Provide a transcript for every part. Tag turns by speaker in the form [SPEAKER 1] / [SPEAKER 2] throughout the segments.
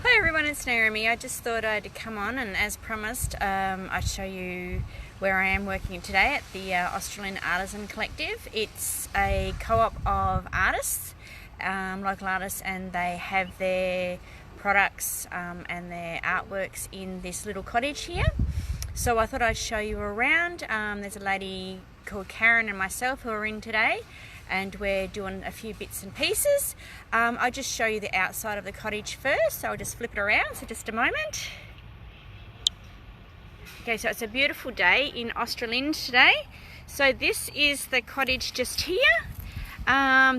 [SPEAKER 1] Hi everyone, it's Naomi. I just thought I'd come on and, as promised, I'd show you where I am working today at the Australind Artisan Collective. It's a co-op of artists, local artists, and they have their products and their artworks in this little cottage here. So I thought I'd show you around. There's a lady called Karen and myself who are in today, and we're doing a few bits and pieces. I'll just show you the outside of the cottage first, so I'll just flip it around, so just a moment. Okay, so it's a beautiful day in Australind today. So this is the cottage just here.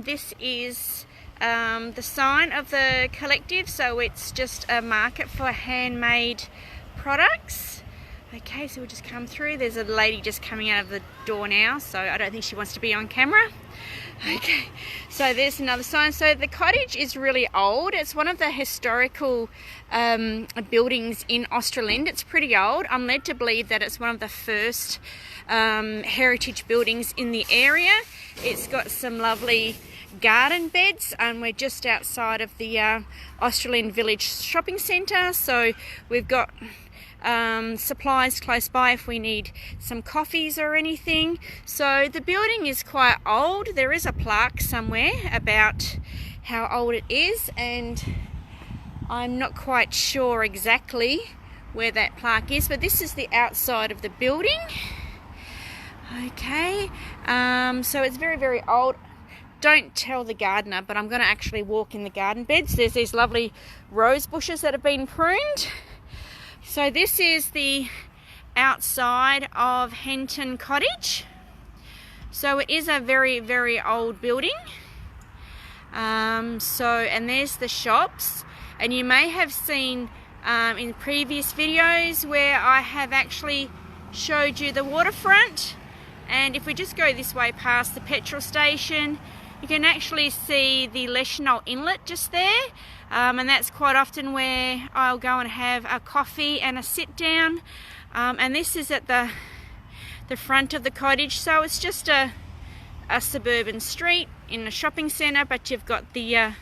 [SPEAKER 1] This is the sign of the collective, so it's just a market for handmade products. Okay, so we'll just come through. There's a lady just coming out of the door now, so I don't think she wants to be on camera. Okay, so there's another sign. So the cottage is really old. It's one of the historical buildings in Australind. It's pretty old. I'm led to believe that it's one of the first heritage buildings in the area. It's got some lovely garden beds, and we're just outside of the Australind Village shopping centre, so we've got supplies close by if we need some coffees or anything. So the building is quite old. There is a plaque somewhere about how old it is, and I'm not quite sure exactly where that plaque is, but this is the outside of the building. Okay, so it's very, very old. Don't tell the gardener, but I'm going to actually walk in the garden beds. There's these lovely rose bushes that have been pruned. So this is the outside of Henton Cottage. So it is a very, very old building. And there's the shops. And you may have seen in previous videos where I have actually showed you the waterfront. And if we just go this way past the petrol station, you can actually see the Leshenol Inlet just there. And that's quite often where I'll go and have a coffee and a sit down. And this is at the front of the cottage. So it's just a suburban street in a shopping centre, but you've got the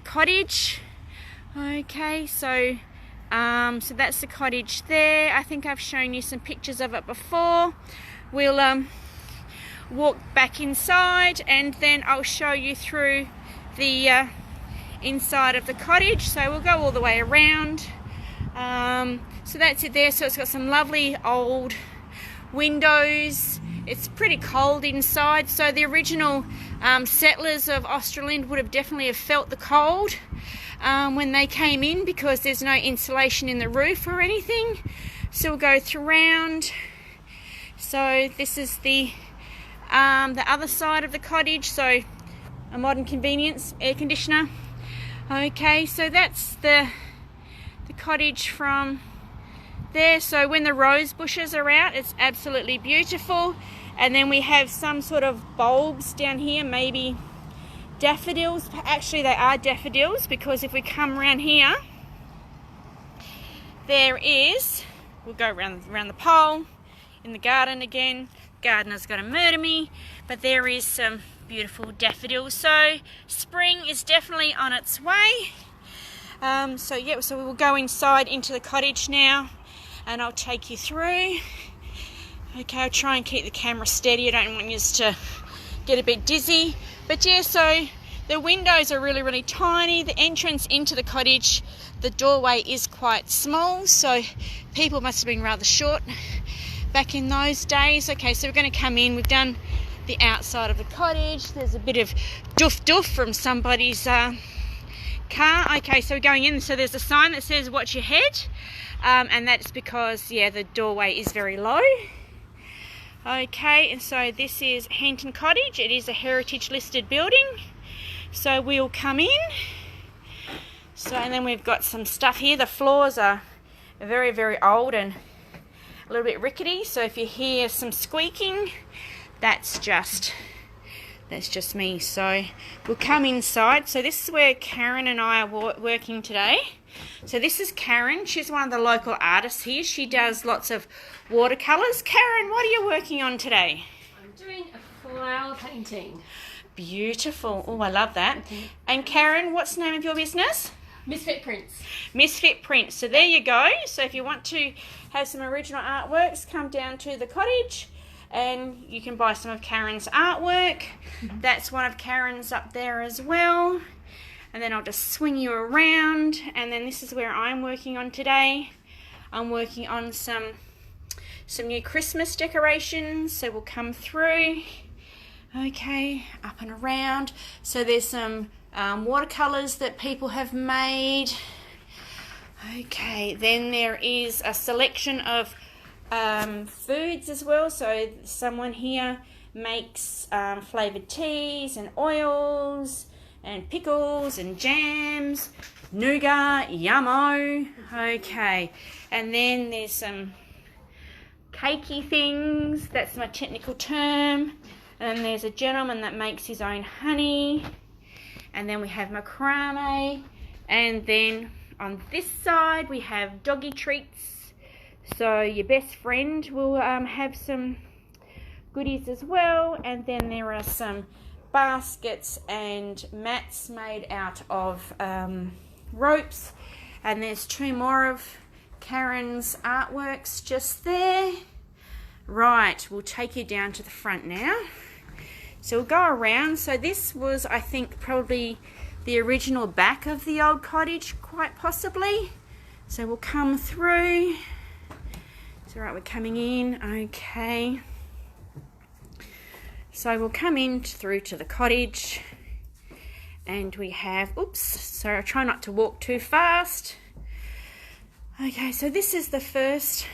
[SPEAKER 1] cottage. Okay, so that's the cottage there. I think I've shown you some pictures of it before. We'll walk back inside, and then I'll show you through the inside of the cottage. So we'll go all the way around. So that's it there. So it's got some lovely old windows. It's pretty cold inside, so the original settlers of Australind would have definitely felt the cold when they came in, because there's no insulation in the roof or anything. So we'll go around. So this is the other side of the cottage, so a modern convenience air conditioner. Okay, so that's the cottage from there. So when the rose bushes are out, it's absolutely beautiful. And then we have some sort of bulbs down here, maybe daffodils. Actually, they are daffodils, because if we come around here, there is, we'll go around the pole in the garden again. Gardener's going to murder me, but there is some beautiful daffodils. So spring is definitely on its way. So we will go inside into the cottage now, and I'll take you through. Okay, I'll try and keep the camera steady. I don't want you to get a bit dizzy. But yeah, so the windows are really, really tiny. The entrance into the cottage, the doorway is quite small, so people must have been rather short back in those days. Okay, so we're going to come in. We've done the outside of the cottage. There's a bit of doof from somebody's car. Okay, so we're going in. So there's a sign that says watch your head, and that's because, yeah, the doorway is very low. Okay, and so this is Henton Cottage. It is a heritage listed building, so we'll come in. So, and then we've got some stuff here. The floors are very, very old and a little bit rickety, so if you hear some squeaking, that's just me. So we'll come inside. So this is where Karen and I are working today. So this is Karen. She's one of the local artists here. She does lots of watercolours. Karen, what are you working on today?
[SPEAKER 2] I'm doing a flower painting.
[SPEAKER 1] Beautiful. Oh, I love that. And Karen, what's the name of your business?
[SPEAKER 2] Misfit prints.
[SPEAKER 1] Misfit prints. So there you go. So if you want to have some original artworks, come down to the cottage and you can buy some of Karen's artwork. That's one of Karen's up there as well. And then I'll just swing you around, and then this is where I'm working on today. I'm working on some new Christmas decorations, so we'll come through. Okay, up and around. So there's some watercolors that people have made. Okay, then there is a selection of foods as well. So someone here makes flavored teas and oils and pickles and jams, nougat, yummo. Okay, and then there's some cakey things. That's my technical term. And there's a gentleman that makes his own honey. And then we have macrame. And then on this side we have doggy treats. So your best friend will have some goodies as well. And then there are some baskets and mats made out of ropes, and there's two more of Karen's artworks just there. Right, we'll take you down to the front now. So we'll go around. So this was, I think, probably the original back of the old cottage, quite possibly. So we'll come through. It's all right, we're coming in. Okay. So we'll come in through to the cottage, and we have, oops, so I try not to walk too fast. Okay, so this is the first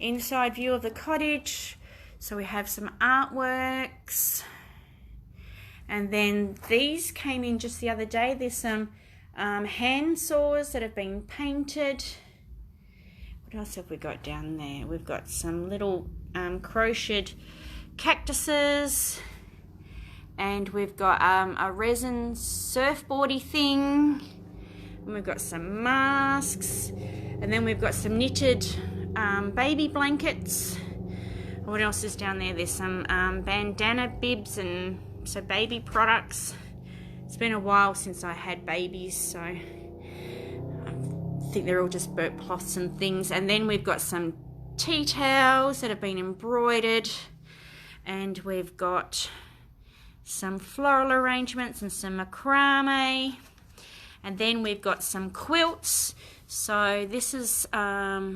[SPEAKER 1] inside view of the cottage. So we have some artworks, and then these came in just the other day. There's some hand saws that have been painted. What else have we got down there? We've got some little crocheted cactuses, and we've got a resin surfboardy thing, and we've got some masks, and then we've got some knitted baby blankets. What else is down there? There's some bandana bibs and so baby products. It's been a while since I had babies, so I think they're all just burnt cloths and things. And then we've got some tea towels that have been embroidered. And we've got some floral arrangements and some macrame. And then we've got some quilts. So this is a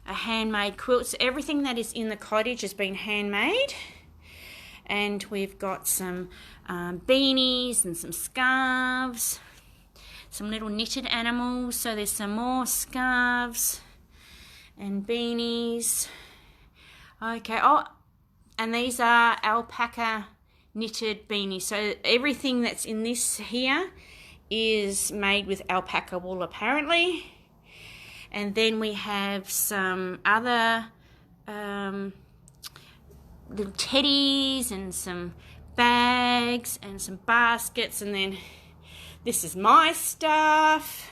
[SPEAKER 1] handmade quilt. So everything that is in the cottage has been handmade. And we've got some beanies and some scarves. Some little knitted animals. So there's some more scarves and beanies. Okay, and these are alpaca knitted beanies. So everything that's in this here is made with alpaca wool apparently. And then we have some other little teddies and some bags and some baskets. And then this is my stuff.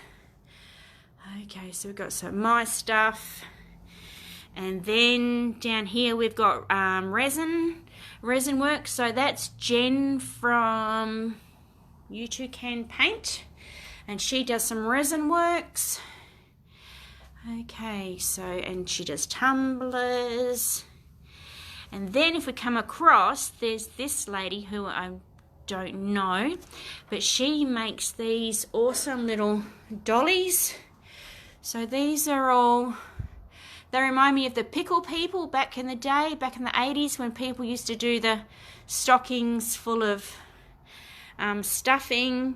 [SPEAKER 1] Okay, so we've got some my stuff. And then down here we've got resin work. So that's Jen from You Too Can Paint, and she does some resin works. Okay, so, and she does tumblers. And then if we come across, there's this lady who I don't know, but she makes these awesome little dollies. So these are all, they remind me of the pickle people back in the day, back in the 80s, when people used to do the stockings full of stuffing,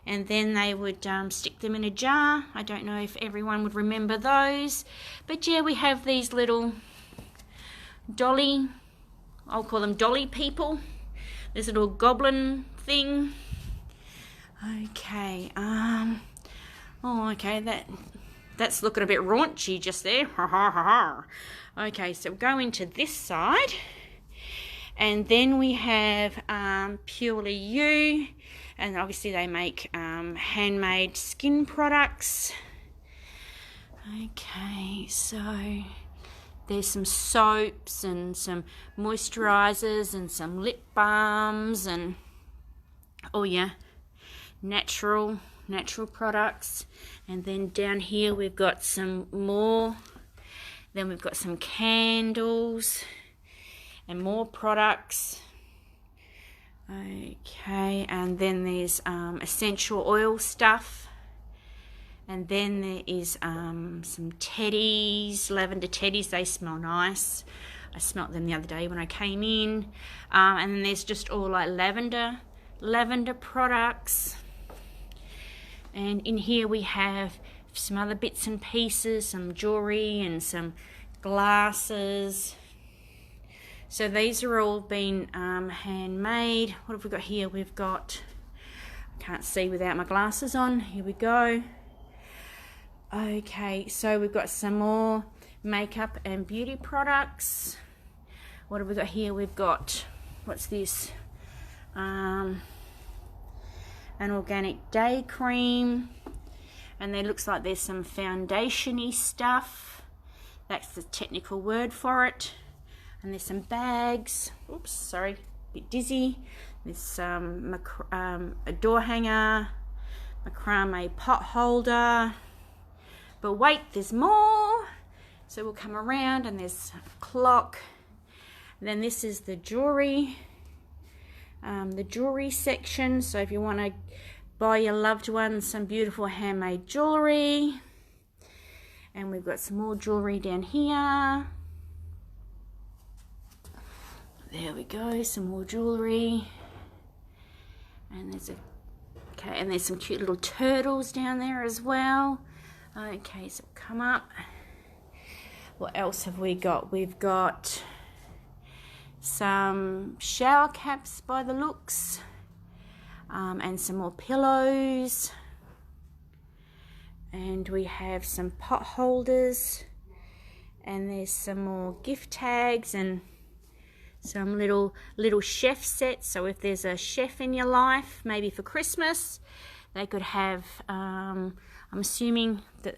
[SPEAKER 1] and then they would stick them in a jar. I don't know if everyone would remember those, but yeah, we have these little dolly, I'll call them dolly people, this little goblin thing. Okay, oh okay, that's looking a bit raunchy just there. Ha ha ha ha. Okay, so we'll go into this side, and then we have Purely You, and obviously they make handmade skin products. Okay, so there's some soaps and some moisturizers and some lip balms and, oh yeah, natural natural products. And then down here we've got some more. Then we've got some candles and more products. Okay, and then there's essential oil stuff. And then there is some teddies, lavender teddies. They smell nice. I smelt them the other day when I came in. And then there's just all like lavender products. And in here we have some other bits and pieces, some jewelry and some glasses. So these are all been handmade. What have we got here? We've got, I can't see without my glasses on. Here we go. Okay, so we've got some more makeup and beauty products. What have we got here? We've got, what's this? An organic day cream. And there looks like there's some foundation-y stuff. That's the technical word for it. And there's some bags. Oops, sorry, a bit dizzy. There's some a door hanger, macrame pot holder. But wait, there's more. So we'll come around and there's a clock. And then this is the jewelry section. So if you want to buy your loved ones some beautiful handmade jewelry. And we've got some more jewelry down here. There we go, some more jewelry. And there's some cute little turtles down there as well. Okay, so come up. What else have we got? We've got some shower caps by the looks. And some more pillows. And we have some pot holders. And there's some more gift tags and some little chef sets. So if there's a chef in your life, maybe for Christmas, they could have, I'm assuming that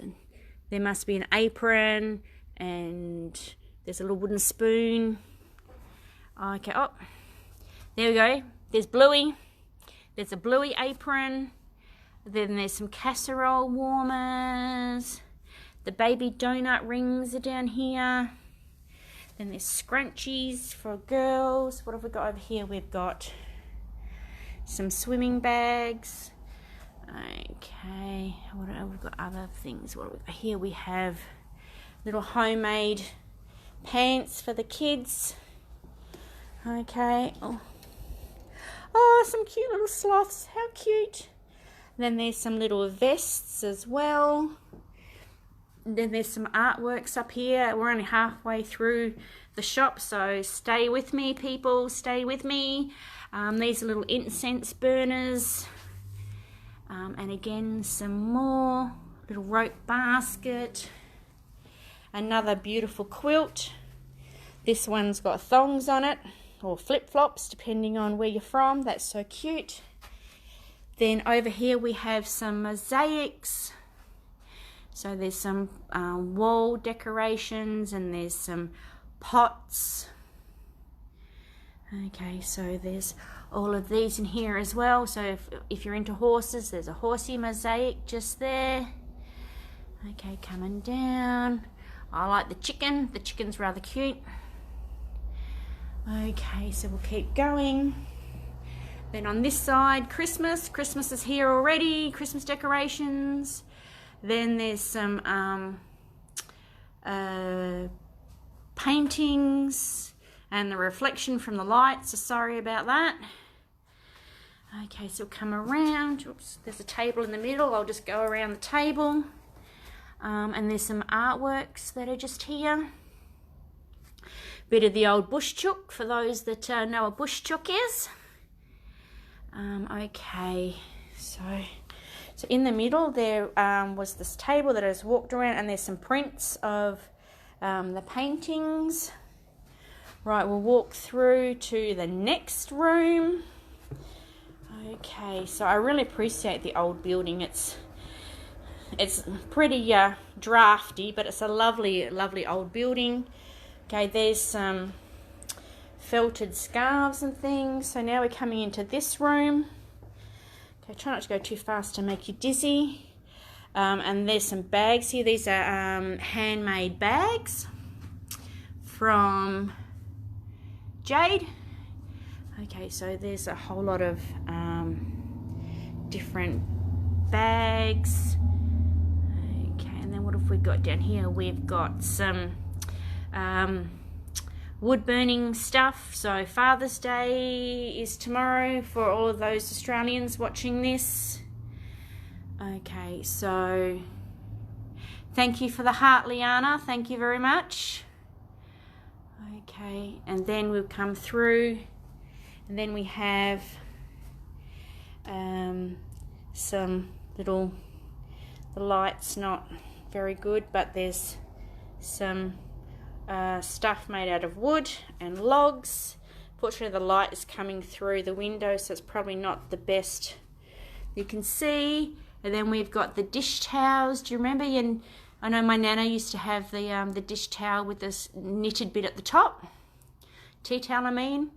[SPEAKER 1] there must be an apron and there's a little wooden spoon. Okay, oh, there we go. There's Bluey. There's a Bluey apron. Then there's some casserole warmers. The baby donut rings are down here. Then there's scrunchies for girls. What have we got over here? We've got some swimming bags. Okay, what have we got? Other things. What have we got here? We have little homemade pants for the kids. Okay. Oh, some cute little sloths. How cute. Then there's some little vests as well. Then there's some artworks up here. We're only halfway through the shop, so stay with me, people. Stay with me. These are little incense burners. And again, some more. Little rope basket. Another beautiful quilt. This one's got thongs on it, or flip-flops, depending on where you're from. That's so cute. Then over here we have some mosaics. So there's some wall decorations and there's some pots. Okay, so there's all of these in here as well. So if you're into horses, there's a horsey mosaic just there. Okay, coming down. I like the chicken. The chicken's rather cute. Okay, so we'll keep going. Then on this side, Christmas. Christmas is here already. Christmas decorations. Then there's some paintings and the reflection from the lights. So sorry about that. Okay, so we'll come around. Oops, there's a table in the middle. I'll just go around the table. And there's some artworks that are just here. Bit of the old bush chook for those that know what bush chook is. Okay, so in the middle there was this table that I just walked around, and there's some prints of the paintings. Right, we'll walk through to the next room. Okay, so I really appreciate the old building. It's pretty drafty, but it's a lovely old building. Okay, there's some felted scarves and things. So now we're coming into this room. Okay, try not to go too fast to make you dizzy. And there's some bags here. These are handmade bags from Jade. Okay, so there's a whole lot of different bags. Okay, and then what have we got down here? We've got some wood burning stuff. So Father's Day is tomorrow for all of those Australians watching this. Okay, so thank you for the heart, Liana. Thank you very much. Okay, and then we'll come through, and then we have some little, the light's not very good, but there's some stuff made out of wood and logs. Fortunately, the light is coming through the window, so it's probably not the best you can see. And then we've got the dish towels. Do you remember? I know my nana used to have the dish towel with this knitted bit at the top, tea towel I mean,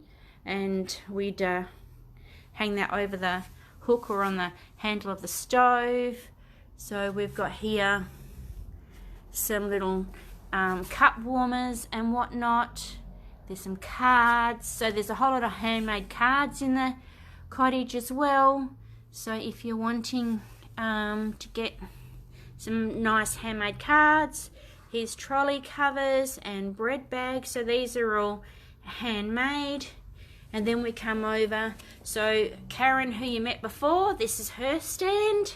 [SPEAKER 1] and we'd hang that over the hook or on the handle of the stove. So we've got here some little cup warmers and whatnot. There's some cards. So there's a whole lot of handmade cards in the cottage as well. So if you're wanting to get some nice handmade cards, here's trolley covers and bread bags. So these are all handmade. And then we come over, so Karen, who you met before, this is her stand,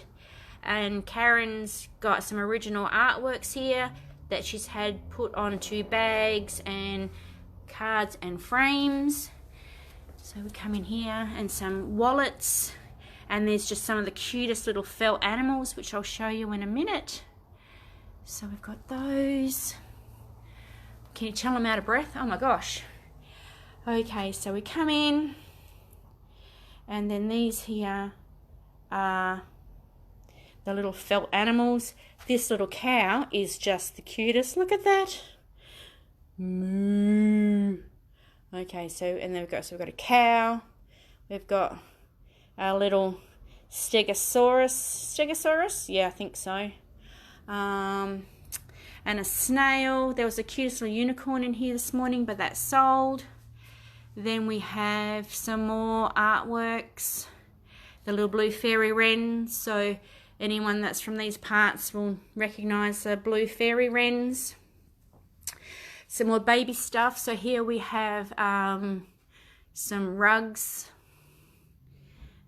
[SPEAKER 1] and Karen's got some original artworks here that she's had put onto bags and cards and frames. So we come in here, and some wallets, and there's just some of the cutest little felt animals, which I'll show you in a minute. So we've got those. Can you tell I'm out of breath? Oh my gosh. Okay, so we come in, and then these here are the little felt animals. This little cow is just the cutest. Look at that. Moo. Okay, so we've got a cow. We've got our little stegosaurus. Yeah, I think so. And a snail. There was the cutest little unicorn in here this morning, but that's sold. Then we have some more artworks, the little blue fairy wrens. So anyone that's from these parts will recognise the blue fairy wrens. Some more baby stuff. So here we have some rugs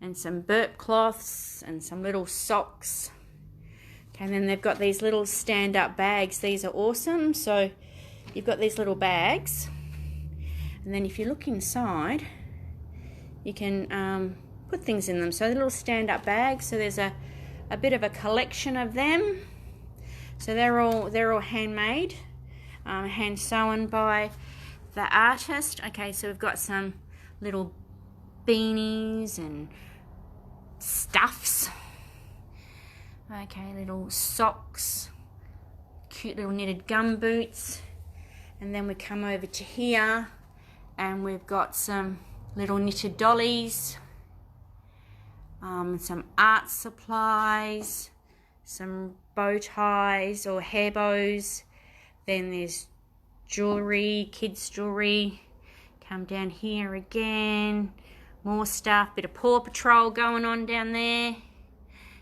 [SPEAKER 1] and some burp cloths and some little socks. Okay, and then they've got these little stand-up bags. These are awesome. So you've got these little bags. And then if you look inside, you can put things in them. So the little stand-up bags. So there's a bit of a collection of them. So they're all handmade, hand sewn by the artist. Okay, so we've got some little beanies and stuffs. Okay, little socks, cute little knitted gum boots. And then we come over to here, and we've got some little knitted dollies, some art supplies, some bow ties or hair bows. Then there's jewellery, kids jewellery. Come down here again, more stuff, bit of Paw Patrol going on down there,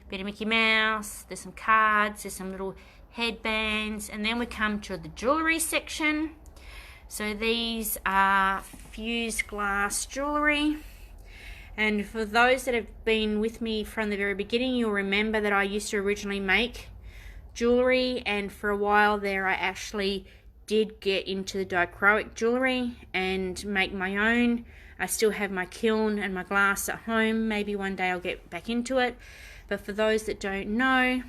[SPEAKER 1] bit of Mickey Mouse. There's some cards, there's some little headbands, and then we come to the jewellery section. So these are fused glass jewellery, and for those that have been with me from the very beginning, you'll remember that I used to originally make jewellery, and for a while there I actually did get into the dichroic jewellery and make my own. I still have my kiln and my glass at home. Maybe one day I'll get back into it, but for those that don't know,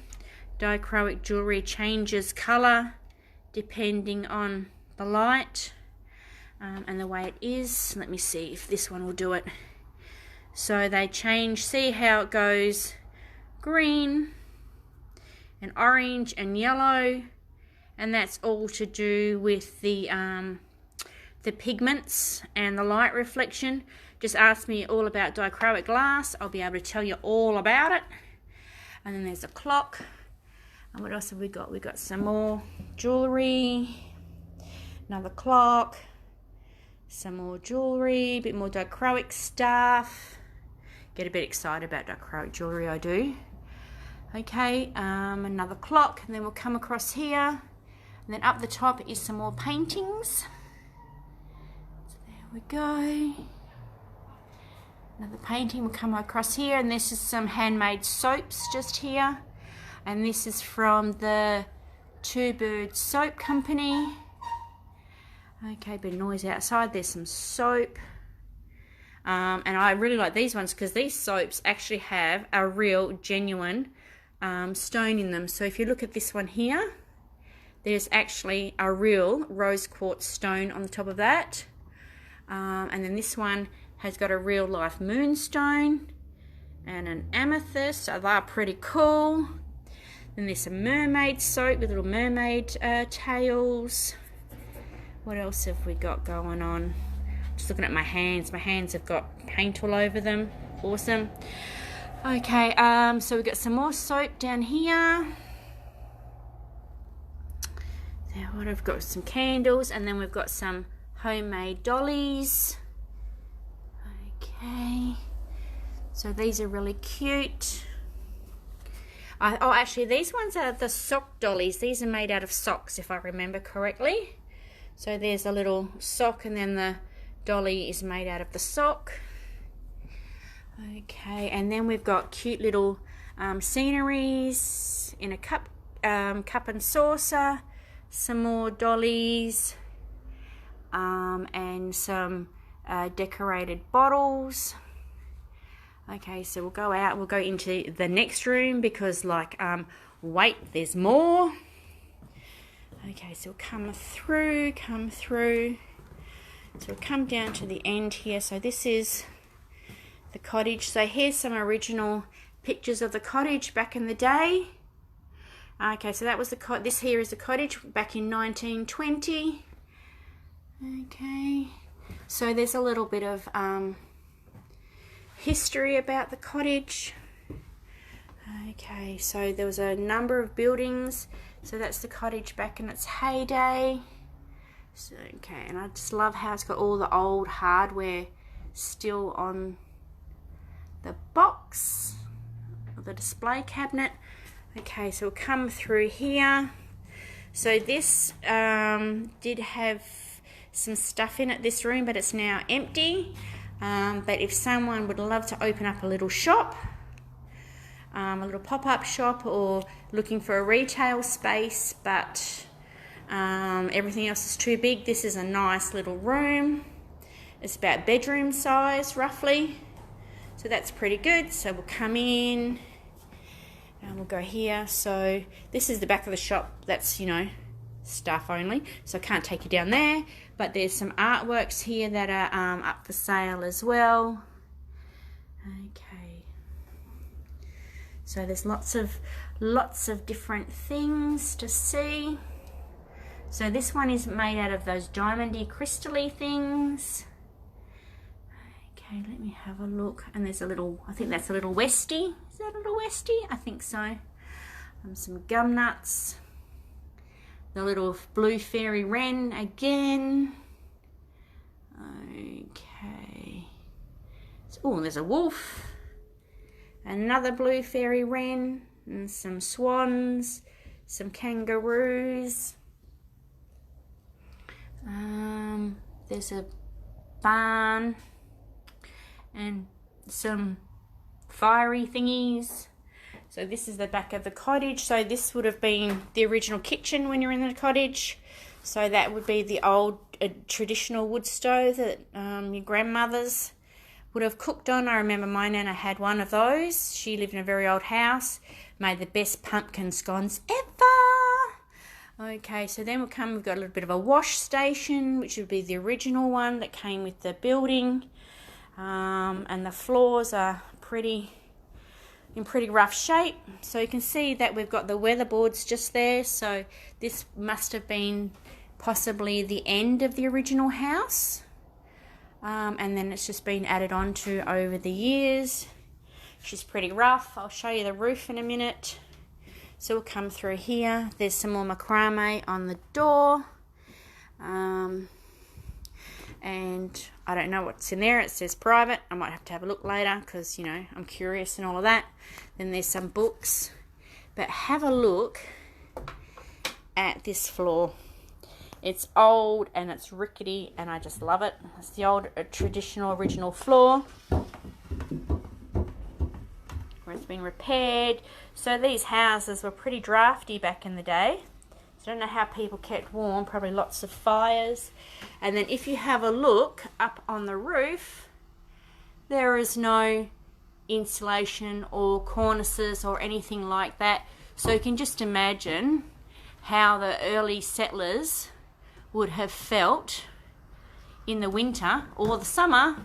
[SPEAKER 1] dichroic jewellery changes colour depending on the light and the way it is. Let me see if this one will do it. So they change, see how it goes green and orange and yellow, and that's all to do with the pigments and the light reflection. just ask me all about dichroic glass. I'll be able to tell you all about it. And then there's a clock. And what else have we got? We got some more jewellery, another clock, some more jewellery, a bit more dichroic stuff. Get a bit excited about dichroic jewellery, I do. Okay, another clock, and then we'll come across here. And then up the top is some more paintings. So there we go. Another painting will come across here, and this is some handmade soaps just here. And this is from the Two Bird Soap Company. Okay, bit of noise outside. There's some soap. And I really like these ones because these soaps actually have a real genuine stone in them. So if you look at this one here, there's actually a real rose quartz stone on the top of that. And then this one has got a real life moonstone and an amethyst, so they're pretty cool. Then there's some mermaid soap with little mermaid tails. What else have we got going on? Just looking at my hands. My hands have got paint all over them. Awesome. Okay, so we've got some more soap down here. There, what I've got some candles, and then we've got some homemade dollies. Okay, so these are really cute. Oh, actually, these ones are the sock dollies. These are made out of socks, if I remember correctly. So there's a little sock, and then the dolly is made out of the sock. Okay, and then we've got cute little sceneries in a cup and saucer. Some more dollies, and some decorated bottles. Okay, so we'll go out, we'll go into the next room because wait, there's more. Okay, so we'll come through. So we'll come down to the end here. So this is the cottage. So here's some original pictures of the cottage back in the day. Okay, so that was this here is the cottage back in 1920. Okay, so there's a little bit of history about the cottage. Okay, so there was a number of buildings. So that's the cottage back in its heyday. So, okay, and I just love how it's got all the old hardware still on the box, or the display cabinet. Okay, so we'll come through here. So this did have some stuff in it, this room, but it's now empty. But if someone would love to open up a little shop, a little pop-up shop, or looking for a retail space, but everything else is too big, this is a nice little room. It's about bedroom size, roughly. So that's pretty good. So we'll come in. And we'll go here. So this is the back of the shop. That's, staff only. So I can't take you down there. But there's some artworks here that are up for sale as well. Okay. So there's lots of different things to see. So this one is made out of those diamondy crystal-y things. Okay, let me have a look. And there's a little, I think that's a little Westie. Is that a little Westie? I think so. Some gum nuts. The little blue fairy wren again. Okay. Oh, there's a wolf. Another blue fairy wren. And some swans. Some kangaroos. There's a barn. And some fiery thingies. So this is the back of the cottage. So this would have been the original kitchen when you're in the cottage. So that would be the old traditional wood stove that your grandmothers would have cooked on. I remember my nana had one of those. She lived in a very old house, made the best pumpkin scones ever. Okay, so then we've got a little bit of a wash station, which would be the original one that came with the building. And the floors are in pretty rough shape. So you can see that we've got the weatherboards just there. So this must have been possibly the end of the original house. and then it's just been added on to over the years. She's pretty rough. I'll show you the roof in a minute. So we'll come through here. There's some more macrame on the door. And I don't know what's in there. It says private. I might have to have a look later because, you know, I'm curious and all of that. Then there's some books. But have a look at this floor. It's old and it's rickety and I just love it. It's the old traditional original floor where it's been repaired. So these houses were pretty drafty back in the day. So I don't know how people kept warm, probably lots of fires. And then if you have a look up on the roof, there is no insulation or cornices or anything like that. So you can just imagine how the early settlers would have felt in the winter or the summer.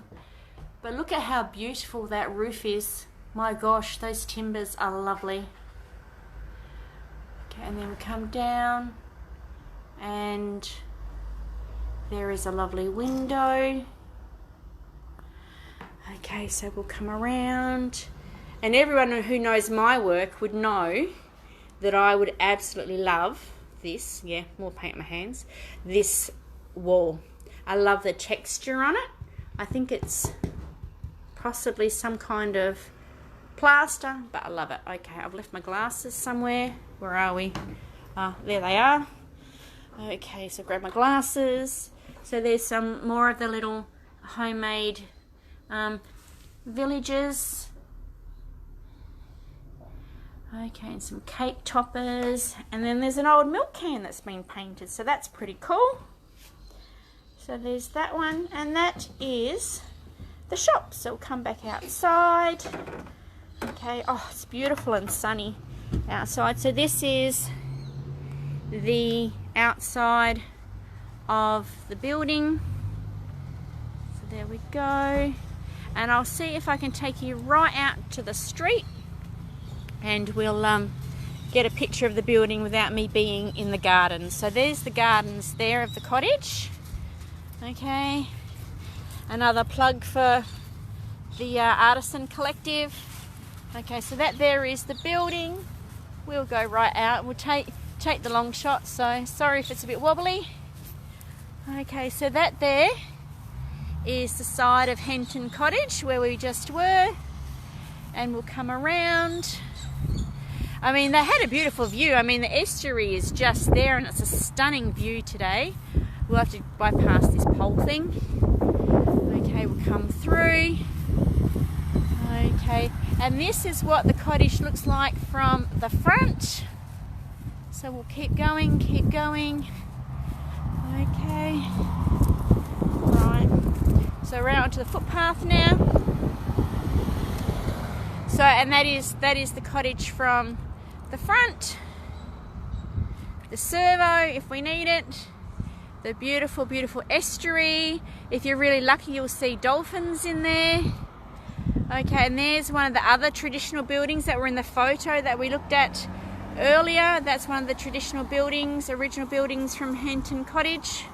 [SPEAKER 1] But look at how beautiful that roof is. My gosh, those timbers are lovely. Okay, and then we come down and there is a lovely window. Okay, so we'll come around, and everyone who knows my work would know that I would absolutely love this. Yeah, more paint on my hands. This wall. I love the texture on it. I think it's possibly some kind of plaster, but I love it. Okay, I've left my glasses somewhere. Where are we? There they are. Okay, so grab my glasses. So there's some more of the little homemade villages. Okay, and some cake toppers, and then there's an old milk can that's been painted, so that's pretty cool. So there's that one, and that is the shop. So we'll come back outside. Okay, oh, it's beautiful and sunny outside. So this is the outside of the building. So there we go. And I'll see if I can take you right out to the street, and we'll get a picture of the building without me being in the garden. So there's the gardens there of the cottage. Okay, another plug for the Artisan Collective. Okay, so that there is the building. We'll go right out. We'll take the long shot, so sorry if it's a bit wobbly. Okay, so that there is the side of Henton Cottage where we just were, and we'll come around. I mean, they had a beautiful view. I mean, the estuary is just there and it's a stunning view today. We'll have to bypass this pole thing. Okay, we'll come through. Okay, and this is what the cottage looks like from the front. So we'll keep going, keep going. Okay, right. So we're out onto the footpath now. So, and that is the cottage from the front. The servo, if we need it. The beautiful, beautiful estuary. If you're really lucky, you'll see dolphins in there. Okay, and there's one of the other traditional buildings that were in the photo that we looked at earlier. That's one of the traditional buildings, original buildings from Henton Cottage.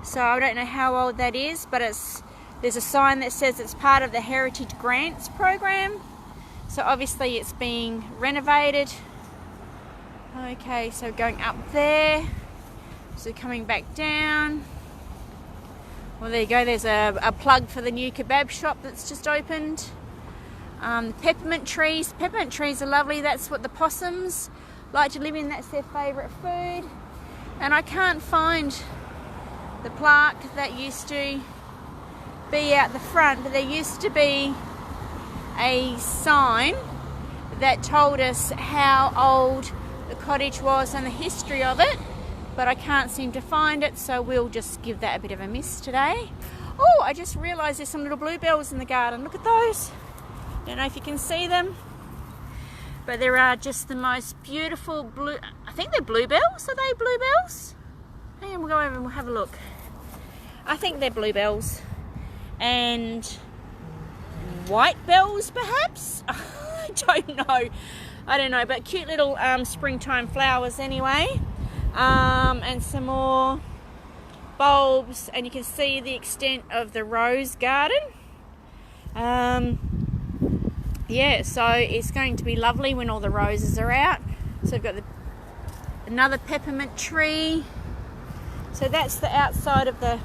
[SPEAKER 1] So I don't know how old that is, but there's a sign that says it's part of the Heritage Grants program. So obviously it's being renovated. Okay, so going up there. So coming back down. Well, there you go. There's a plug for the new kebab shop that's just opened. Peppermint trees. Peppermint trees are lovely. That's what the possums like to live in. That's their favourite food. And I can't find the plaque that used to be out the front, but there used to be a sign that told us how old the cottage was and the history of it, but I can't seem to find it, so we'll just give that a bit of a miss today. Oh, I just realised there's some little bluebells in the garden. Look at those. Don't know if you can see them, but there are just the most beautiful blue, I think they're bluebells. Are they bluebells? Hang on, we'll go over and we'll have a look. I think they're bluebells. And white bells, perhaps? I don't know, but cute little springtime flowers anyway. And some more bulbs, and you can see the extent of the rose garden. Yeah, so it's going to be lovely when all the roses are out. So we've got another peppermint tree. So that's the outside of the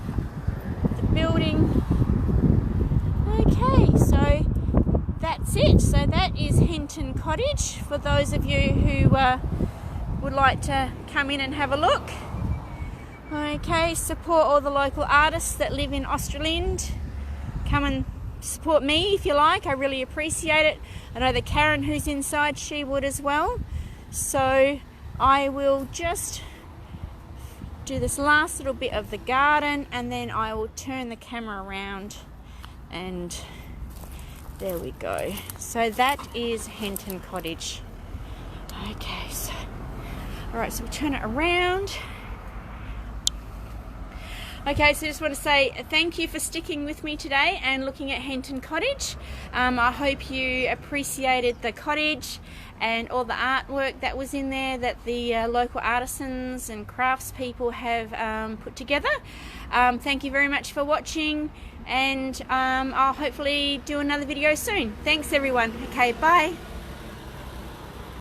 [SPEAKER 1] building. Okay, so that's it. So that is Henton Cottage for those of you who would like to come in and have a look. Okay, support all the local artists that live in Australind. Come and support me if you like. I really appreciate it. I know that Karen, who's inside, she would as well. So I will just do this last little bit of the garden, and then I will turn the camera around, and there we go. So that is Henton Cottage. Okay, so alright, so we'll turn it around. Okay, so I just want to say thank you for sticking with me today and looking at Henton Cottage. I hope you appreciated the cottage and all the artwork that was in there that the local artisans and craftspeople have put together. Thank you very much for watching, and I'll hopefully do another video soon. Thanks everyone. Okay, bye.